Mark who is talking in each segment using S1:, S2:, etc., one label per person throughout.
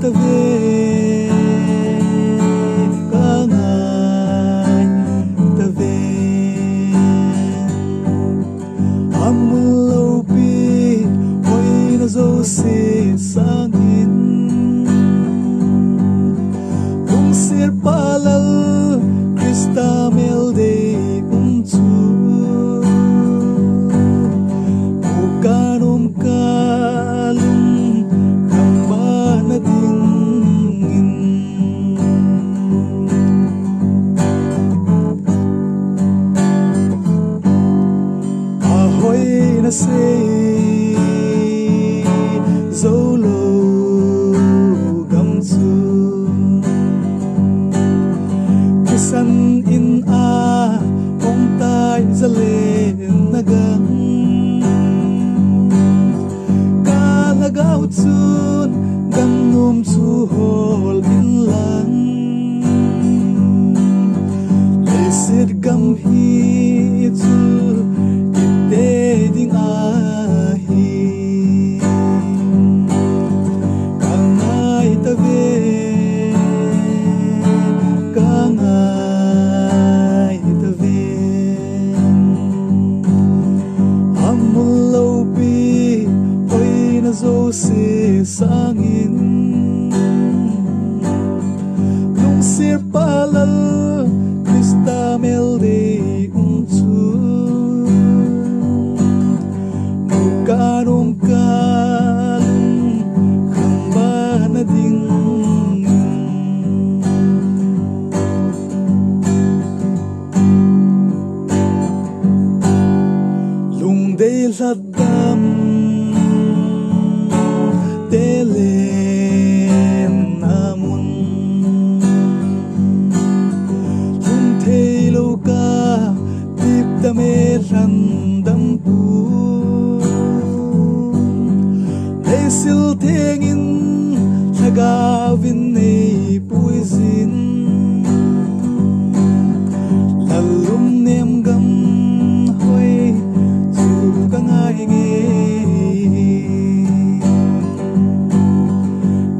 S1: ta về cả ngày ta về lâu bi oi na zo se sang in lung sir palal Krista mel de chu bukanum kalum kamba na dingin ahoy na say zolo gamsu kisan in a ong tai zale nagang kalagaw tsun ganum chu hol in lang lesit gam hi chu ite ding a hi kangai ta ve kangai ta ve amul lo pi oi na zo se sangin lung sir palal Krista mel de chu mukanum kalum khamba na ding lung de ladam telen namun lung thelo ka tip dame randam pu lesil thengin thagavin nei puizin lalum nem gam hoi chu ka ngai nge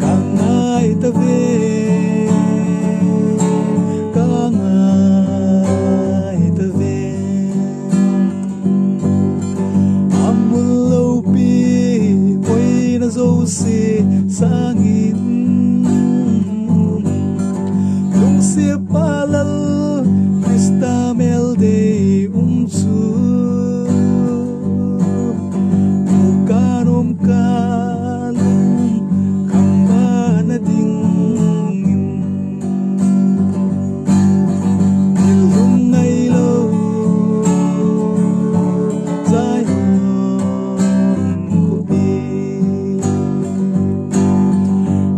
S1: kangai ta ve kangai ta ve amul lo pi oi na zo se sangin lung se palal Krista mel de chu mukanum kalum khamba na ding nilum ngai lo zai ku pi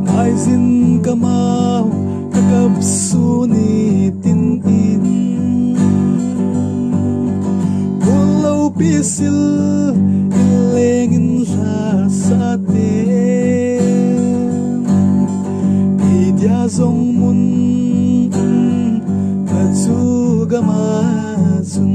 S1: ngai zin kamau kakap suni tin in pulau pisil ilengin la sa te idia zong mun na chu gama zum